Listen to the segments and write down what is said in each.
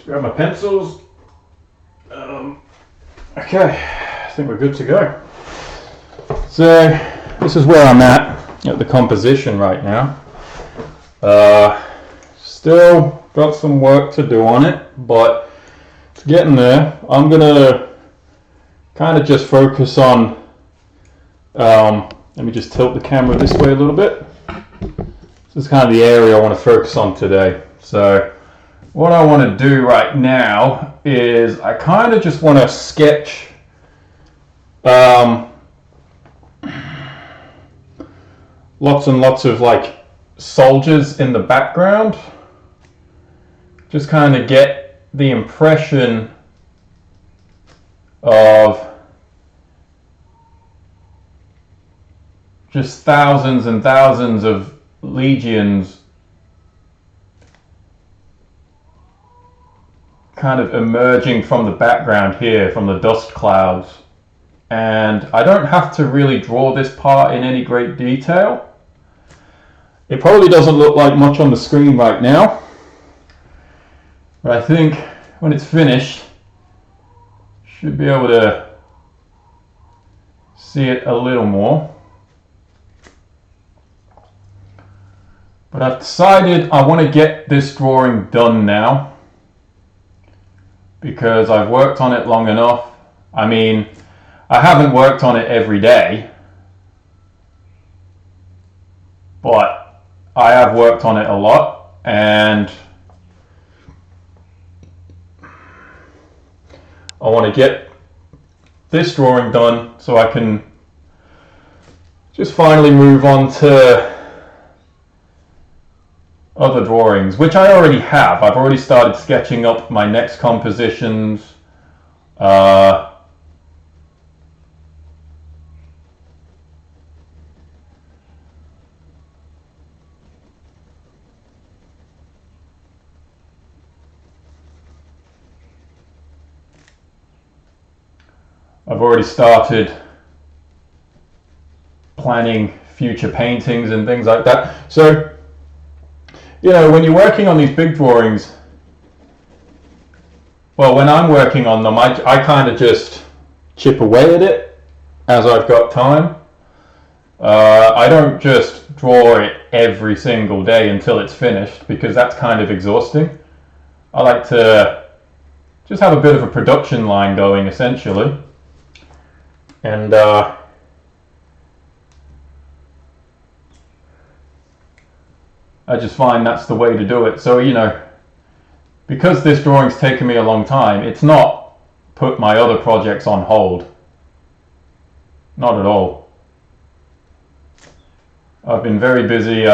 grab my pencils. Okay, I think we're good to go. So this is where I'm at the composition right now. Still got some work to do on it, but it's getting there. I'm gonna kind of just focus on, let me just tilt the camera this way a little bit. This is kind of the area I want to focus on today. So what I want to do right now is I kind of just want to sketch lots and lots of like soldiers in the background. Just kind of get the impression of just thousands and thousands of legions kind of emerging from the background here, from the dust clouds. And I don't have to really draw this part in any great detail. It probably doesn't look like much on the screen right now, but I think when it's finished, should be able to see it a little more. But I've decided I want to get this drawing done now because I've worked on it long enough. I mean, I haven't worked on it every day, but I have worked on it a lot, and I want to get this drawing done so I can just finally move on to other drawings, which I already have. I've already started sketching up my next compositions. I've already started planning future paintings and things like that. So, you know, when you're working on these big drawings, well, when I'm working on them, I kind of just chip away at it as I've got time. I don't just draw it every single day until it's finished, because that's kind of exhausting. I like to just have a bit of a production line going, essentially. And I just find that's the way to do it. So, you know, because this drawing's taken me a long time, it's not put my other projects on hold. Not at all. I've been very busy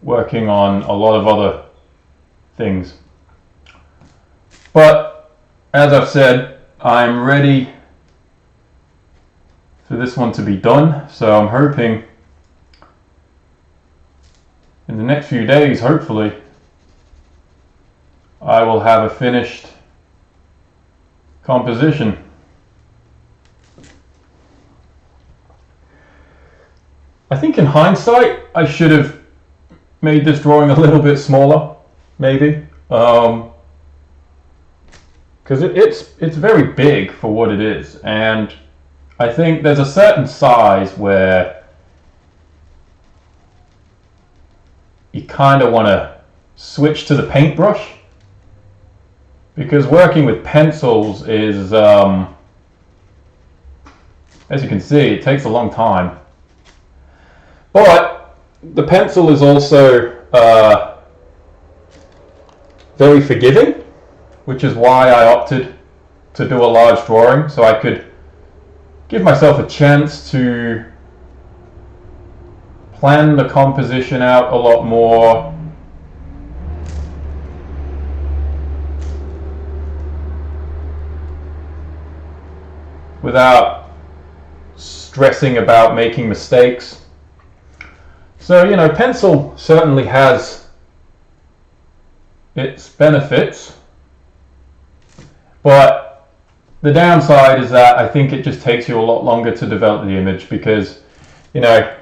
working on a lot of other things. But as I've said, I'm ready for this one to be done, so I'm hoping in the next few days, hopefully, I will have a finished composition. I think in hindsight, I should have made this drawing a little bit smaller, maybe, because it's very big for what it is, and I think there's a certain size where you kind of want to switch to the paintbrush, because working with pencils is, as you can see, it takes a long time. But the pencil is also very forgiving, which is why I opted to do a large drawing, so I could give myself a chance to plan the composition out a lot more. Without stressing about making mistakes. So, you know, pencil certainly has its benefits, but the downside is that I think it just takes you a lot longer to develop the image, because, you know,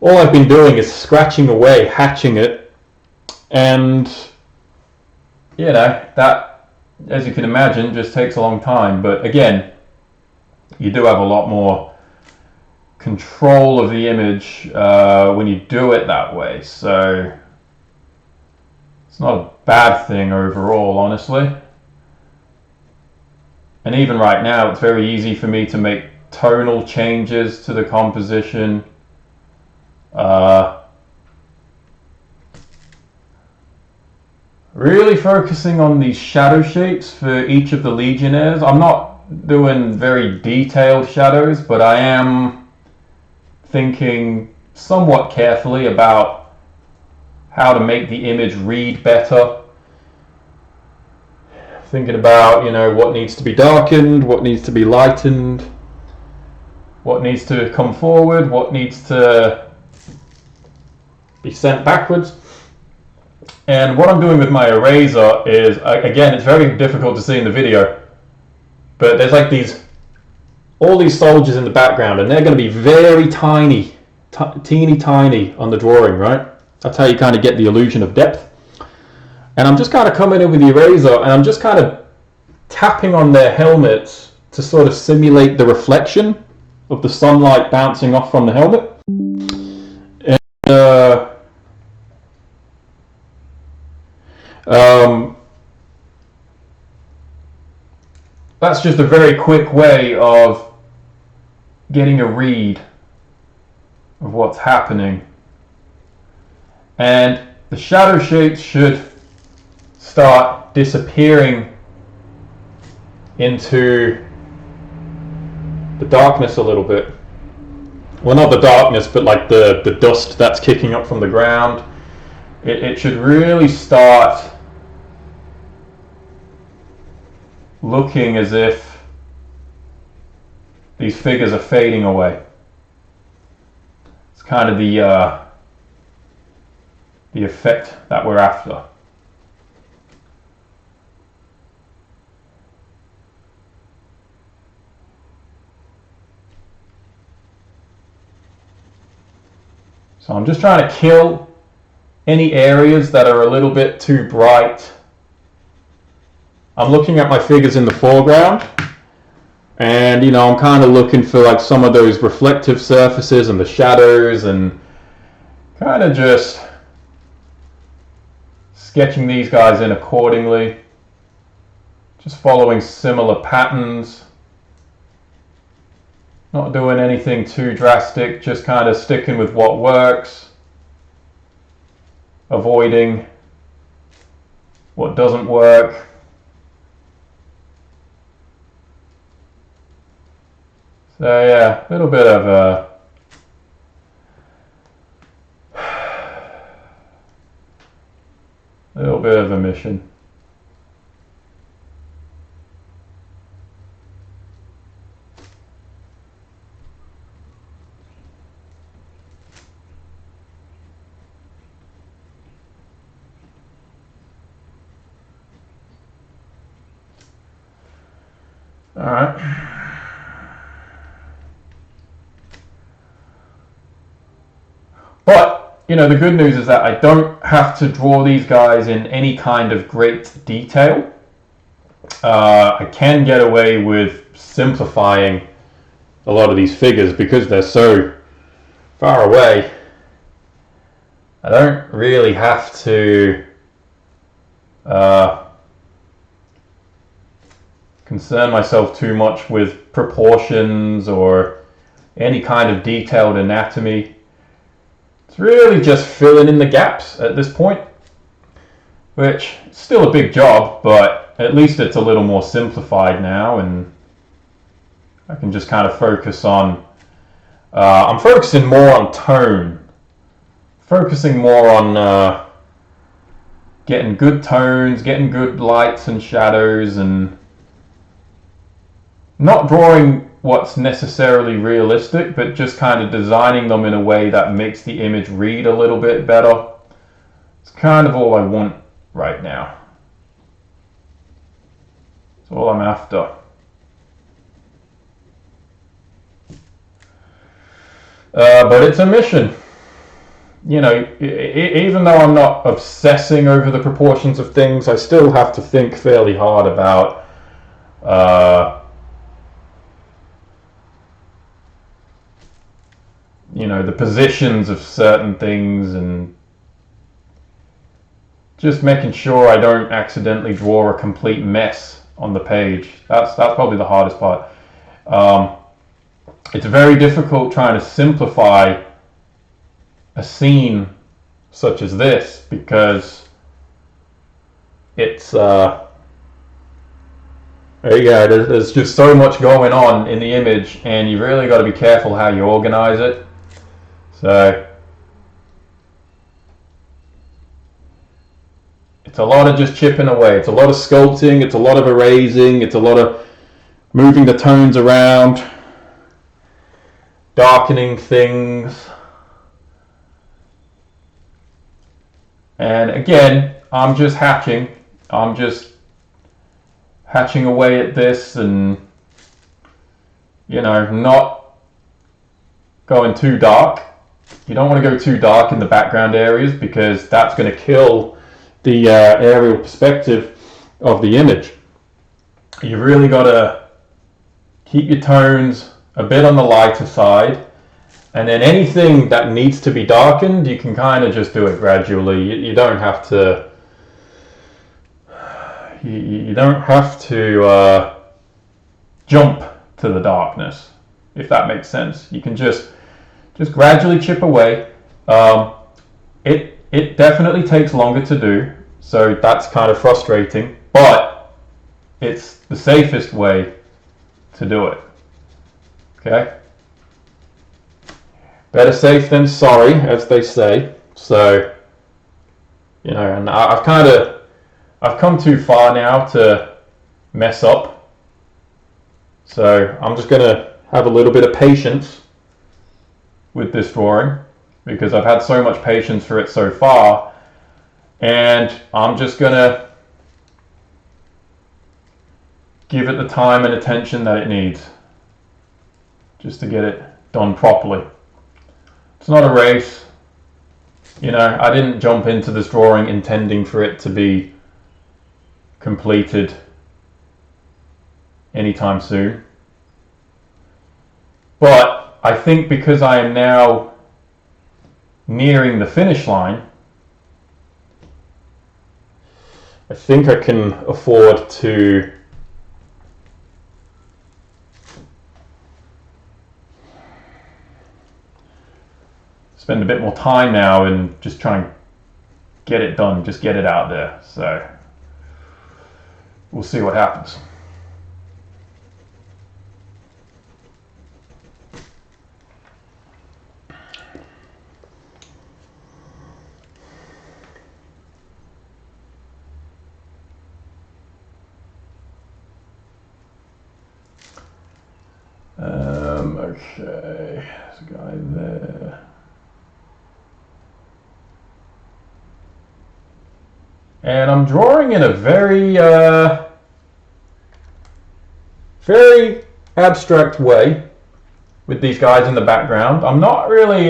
all I've been doing is scratching away, hatching it, And, you know, that, as you can imagine, just takes a long time. But again, you do have a lot more control of the image when you do it that way. So it's not a bad thing overall, honestly. And even right now, it's very easy for me to make tonal changes to the composition. Really focusing on these shadow shapes for each of the Legionnaires. I'm not doing very detailed shadows, but I am thinking somewhat carefully about how to make the image read better. Thinking about, you know, what needs to be darkened, what needs to be lightened, what needs to come forward, what needs to be sent backwards. And what I'm doing with my eraser is, again, it's very difficult to see in the video, but there's like all these soldiers in the background, and they're going to be very tiny, teeny tiny on the drawing, right? That's how you kind of get the illusion of depth. And I'm just kind of coming in with the eraser, and I'm just kind of tapping on their helmets to sort of simulate the reflection of the sunlight bouncing off from the helmet. And that's just a very quick way of getting a read of what's happening. And the shadow shapes should start disappearing into the darkness a little bit. Well, not the darkness, but like the dust that's kicking up from the ground. It should really start looking as if these figures are fading away. It's kind of the effect that we're after. So I'm just trying to kill any areas that are a little bit too bright. I'm looking at my figures in the foreground, and you know, I'm kind of looking for like some of those reflective surfaces and the shadows, and kind of just sketching these guys in accordingly, just following similar patterns, not doing anything too drastic, just kind of sticking with what works, avoiding what doesn't work. So yeah, a little bit of a mission. All right. But, you know, the good news is that I don't have to draw these guys in any kind of great detail. I can get away with simplifying a lot of these figures because they're so far away. I don't really have to concern myself too much with proportions or any kind of detailed anatomy. It's really just filling in the gaps at this point, which is still a big job, but at least it's a little more simplified now, and I can just kind of focus on, I'm focusing more on tone, focusing more on getting good tones, getting good lights and shadows, and not drawing what's necessarily realistic, but just kind of designing them in a way that makes the image read a little bit better. It's kind of all I want right now. It's all I'm after. But it's a mission. you know, even though I'm not obsessing over the proportions of things, I still have to think fairly hard about you know, the positions of certain things, and just making sure I don't accidentally draw a complete mess on the page. That's probably the hardest part. It's very difficult trying to simplify a scene such as this, because it's there's just so much going on in the image, and you really got to be careful how you organize it. So it's a lot of just chipping away. It's a lot of sculpting. It's a lot of erasing. It's a lot of moving the tones around, darkening things. And again, I'm just hatching. I'm just hatching away at this, and, you know, not going too dark. You don't want to go too dark in the background areas, because that's going to kill the aerial perspective of the image. You really got to keep your tones a bit on the lighter side, and then anything that needs to be darkened, you can kind of just do it gradually. You don't have to. You don't have to jump to the darkness, if that makes sense. You can just gradually chip away. It definitely takes longer to do, so that's kind of frustrating, but it's the safest way to do it. Okay? Better safe than sorry, as they say. So, you know, and I've come too far now to mess up. So I'm just going to have a little bit of patience with this drawing, because I've had so much patience for it so far, and I'm just going to give it the time and attention that it needs, just to get it done properly. It's not a race. You know, I didn't jump into this drawing intending for it to be completed anytime soon. But I think because I am now nearing the finish line, I think I can afford to spend a bit more time now and just try and get it done, just get it out there. So we'll see what happens. Okay, there's a guy there. And I'm drawing in a very abstract way with these guys in the background. I'm not really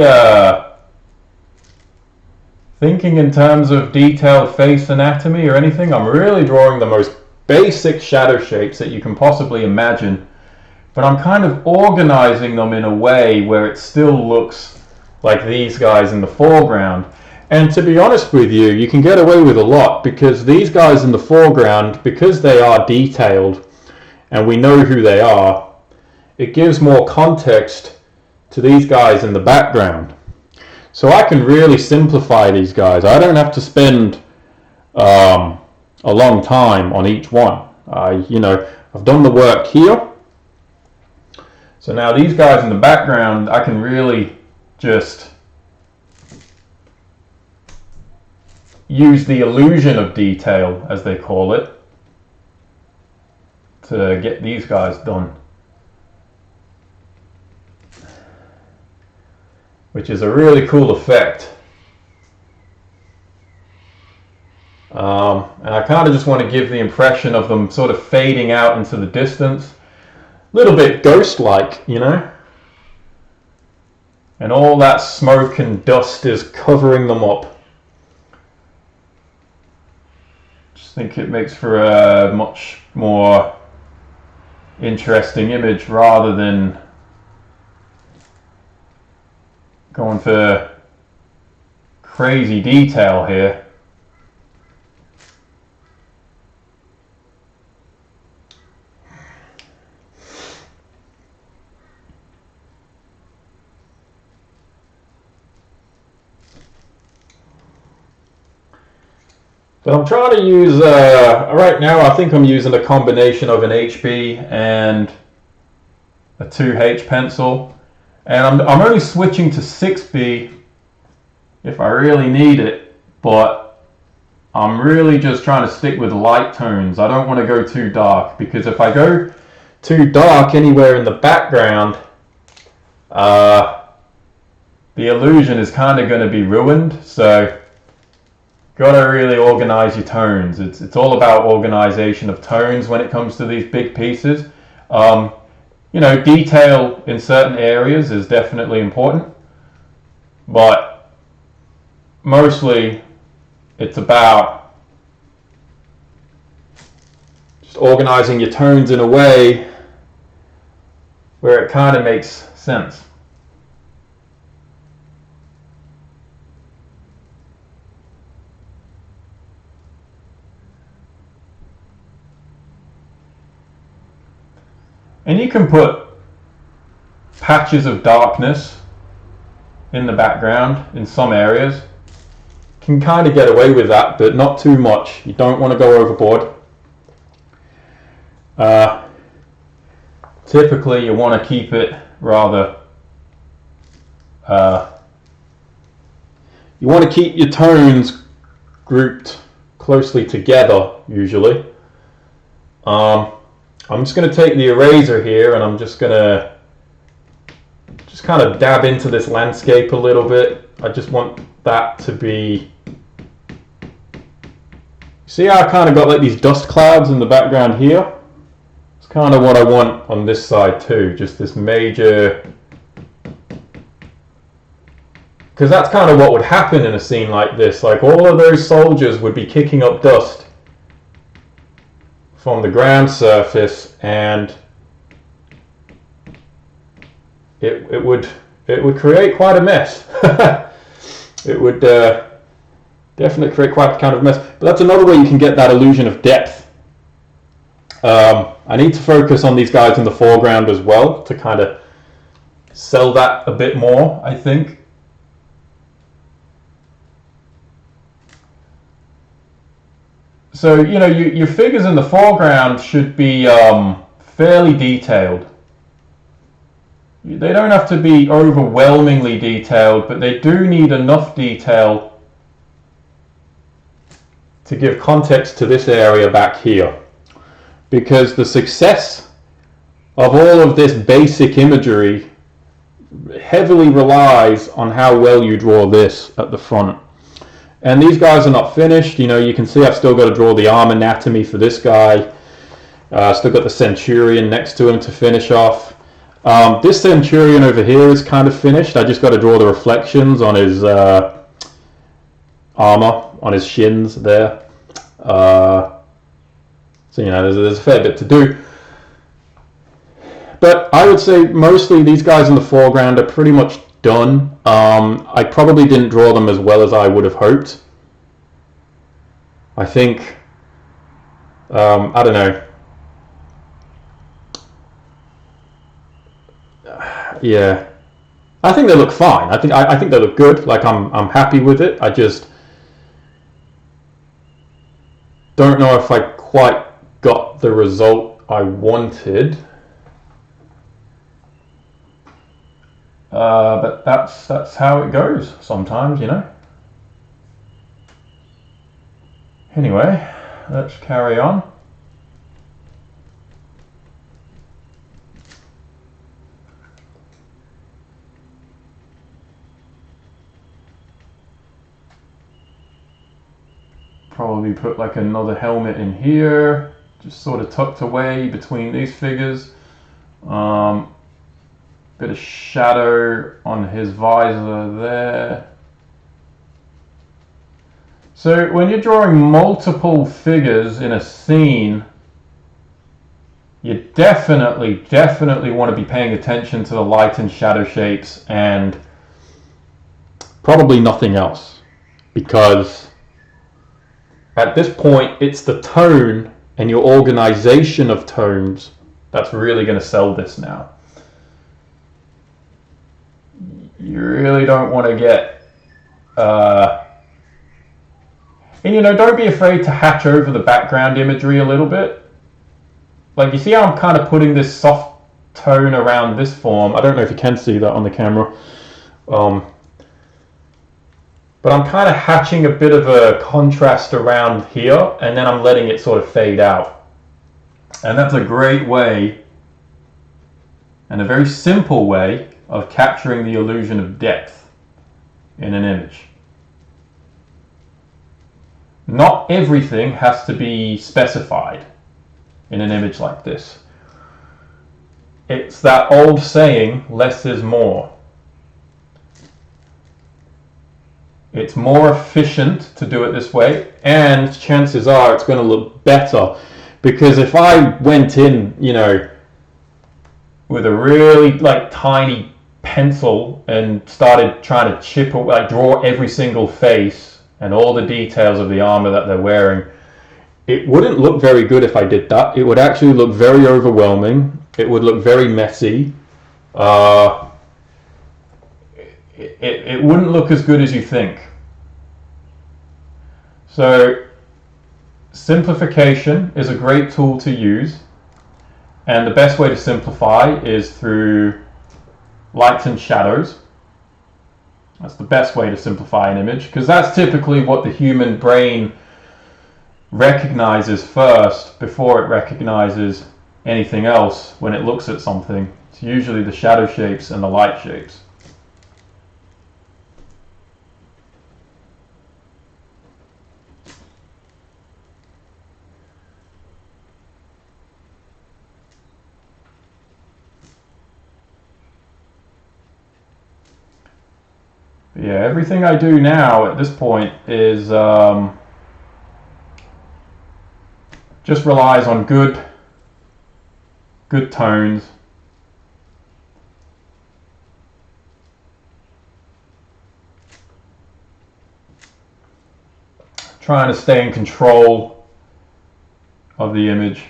thinking in terms of detailed face anatomy or anything. I'm really drawing the most basic shadow shapes that you can possibly imagine, but I'm kind of organizing them in a way where it still looks like these guys in the foreground. And to be honest with you, you can get away with a lot, because these guys in the foreground, because they are detailed and we know who they are, it gives more context to these guys in the background. So I can really simplify these guys. I don't have to spend a long time on each one. I've done the work here. So now these guys in the background, I can really just use the illusion of detail, as they call it, to get these guys done. Which is a really cool effect. And I kind of just want to give the impression of them sort of fading out into the distance. A little bit ghost-like, you know? And all that smoke and dust is covering them up. Just think it makes for a much more interesting image rather than going for crazy detail here. But I'm trying to use, right now I think I'm using a combination of an HB and a 2H pencil. And I'm only switching to 6B if I really need it, but I'm really just trying to stick with light tones. I don't want to go too dark, because if I go too dark anywhere in the background, the illusion is kind of going to be ruined. So gotta really organize your tones. It's all about organization of tones when it comes to these big pieces. You know, detail in certain areas is definitely important, but mostly it's about just organizing your tones in a way where it kind of makes sense. And you can put patches of darkness in the background in some areas. Can kind of get away with that, but not too much. You don't want to go overboard. Typically you want to keep it rather, you want to keep your tones grouped closely together usually. I'm just going to take the eraser here and I'm just going to just kind of dab into this landscape a little bit. I just want that to be... See how I kind of got like these dust clouds in the background here? It's kind of what I want on this side too, just this major... Because that's kind of what would happen in a scene like this. Like all of those soldiers would be kicking up dust from the ground surface, and it would create quite a mess. It would definitely create quite a kind of mess. But that's another way you can get that illusion of depth. I need to focus on these guys in the foreground as well to kind of sell that a bit more, I think. So, you know, your figures in the foreground should be fairly detailed. They don't have to be overwhelmingly detailed, but they do need enough detail to give context to this area back here. Because the success of all of this basic imagery heavily relies on how well you draw this at the front. And these guys are not finished. You know, you can see I've still got to draw the arm anatomy for this guy. Still got the Centurion next to him to finish off. This Centurion over here is kind of finished. I just got to draw the reflections on his armor, on his shins there. So, you know, there's a fair bit to do. But I would say mostly these guys in the foreground are pretty much done. I probably didn't draw them as well as I would have hoped. I think, I don't know. Yeah, I think they look fine. I think they look good. Like I'm happy with it. I just don't know if I quite got the result I wanted. But that's how it goes sometimes, you know. Anyway, let's carry on. Probably put like another helmet in here, just sort of tucked away between these figures. Bit of shadow on his visor there. So when you're drawing multiple figures in a scene, you definitely want to be paying attention to the light and shadow shapes and probably nothing else, because at this point it's the tone and your organization of tones that's really going to sell this now. You really don't want to get and you know, don't be afraid to hatch over the background imagery a little bit. Like, you see how I'm kind of putting this soft tone around this form. I don't know if you can see that on the camera. But I'm kind of hatching a bit of a contrast around here, and then I'm letting it sort of fade out. And that's a great way, and a very simple way, of capturing the illusion of depth in an image. Not everything has to be specified in an image like this. It's that old saying, less is more. It's more efficient to do it this way, and chances are it's going to look better, because if I went in, you know, with a really like tiny pencil and started trying to chip or like draw every single face and all the details of the armor that they're wearing, it wouldn't look very good if I did that. It would actually look very overwhelming. It would look very messy. It wouldn't look as good as you think. So simplification is a great tool to use, and the best way to simplify is through lights and shadows. That's the best way to simplify an image, because that's typically what the human brain recognizes first before it recognizes anything else when it looks at something. It's usually the shadow shapes and the light shapes. Yeah, everything I do now at this point is just relies on good tones. Trying to stay in control of the image.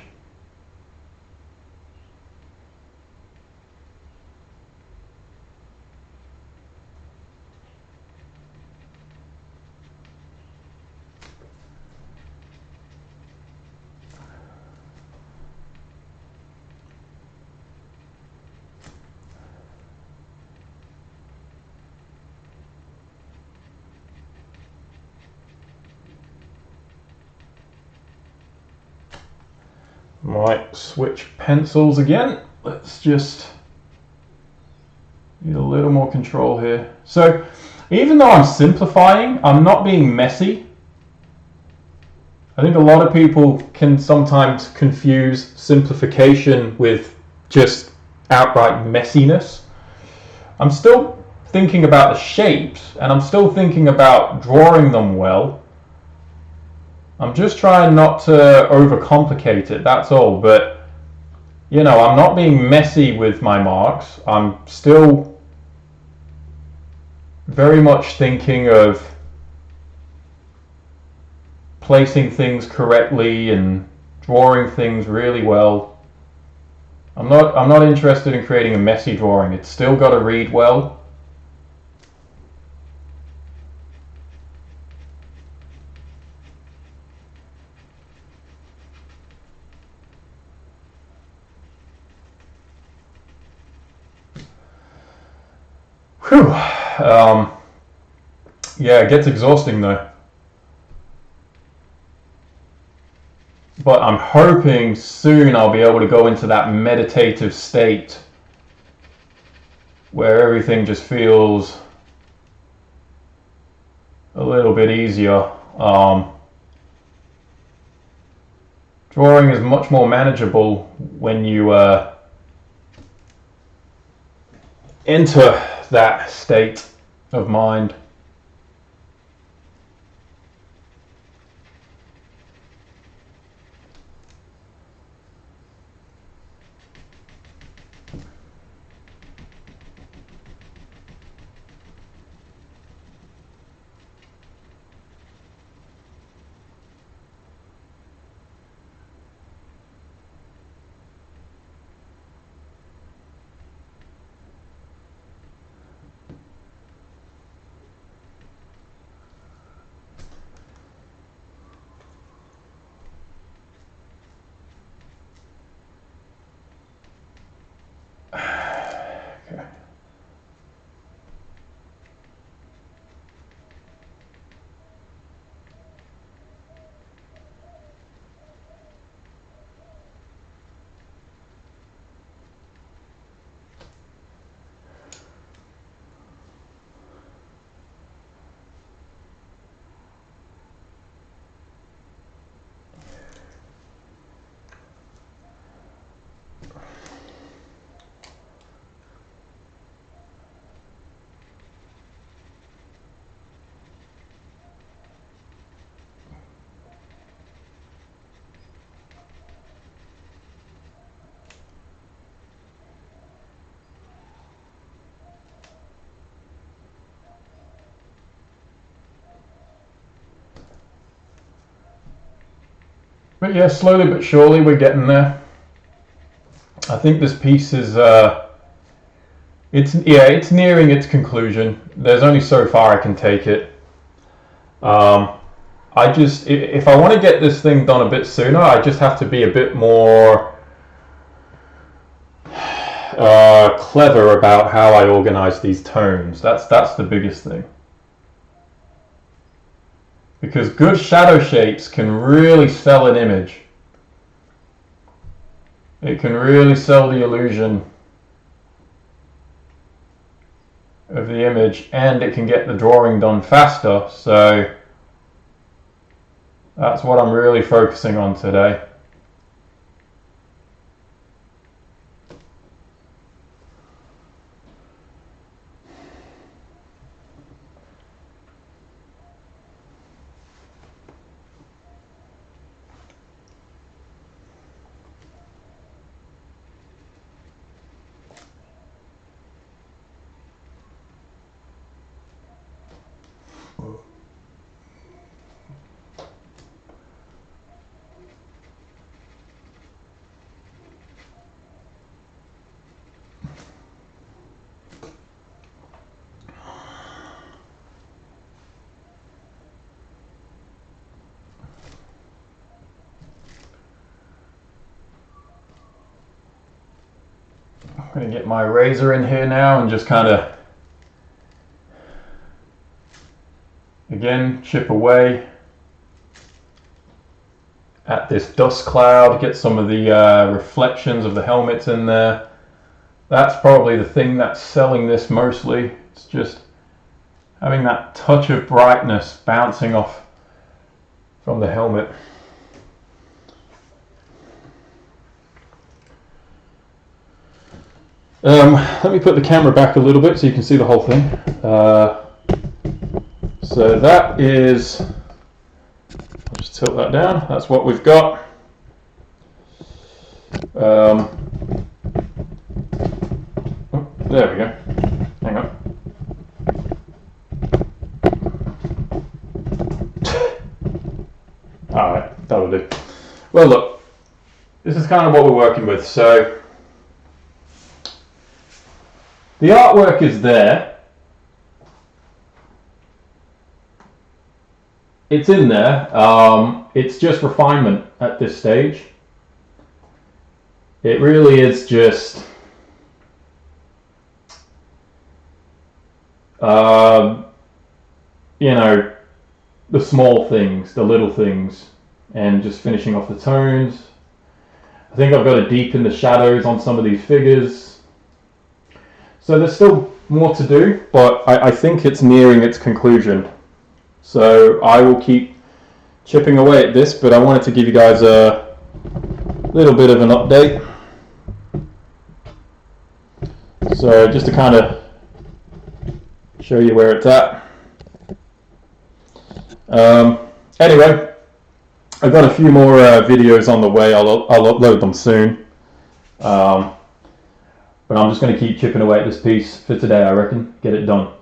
Might switch pencils again. Let's just need a little more control here. So even though I'm simplifying, I'm not being messy. I think a lot of people can sometimes confuse simplification with just outright messiness. I'm still thinking about the shapes, and I'm still thinking about drawing them well. I'm just trying not to overcomplicate it, that's all. But, you know, I'm not being messy with my marks. I'm still very much thinking of placing things correctly and drawing things really well. I'm not interested in creating a messy drawing. It's still got to read well. Whew. Yeah, it gets exhausting though. But I'm hoping soon I'll be able to go into that meditative state where everything just feels a little bit easier. Drawing is much more manageable when you enter that state of mind. But yeah, slowly but surely we're getting there. I think this piece is it's nearing its conclusion. There's only so far I can take it. If I want to get this thing done a bit sooner, I just have to be a bit more clever about how I organize these tones. That's the biggest thing. Because good shadow shapes can really sell an image. It can really sell the illusion of the image, and it can get the drawing done faster. So that's what I'm really focusing on today. I'm going to get my razor in here now and just kind of, again, chip away at this dust cloud, get some of the reflections of the helmets in there. That's probably the thing that's selling this mostly. It's just having that touch of brightness bouncing off from the helmet. Let me put the camera back a little bit so you can see the whole thing. So that is, I'll just tilt that down, that's what we've got. Oh, there we go, hang on. Alright, that'll do. Well look, this is kind of what we're working with. So the artwork is there. It's in there. It's just refinement at this stage. It really is just you know, the small things, the little things, and just finishing off the tones. I think I've got to deepen the shadows on some of these figures. So there's still more to do, but I think it's nearing its conclusion. So I will keep chipping away at this, but I wanted to give you guys a little bit of an update. So just to kind of show you where it's at. Anyway, I've got a few more videos on the way. I'll upload them soon. But I'm just going to keep chipping away at this piece for today, I reckon. Get it done.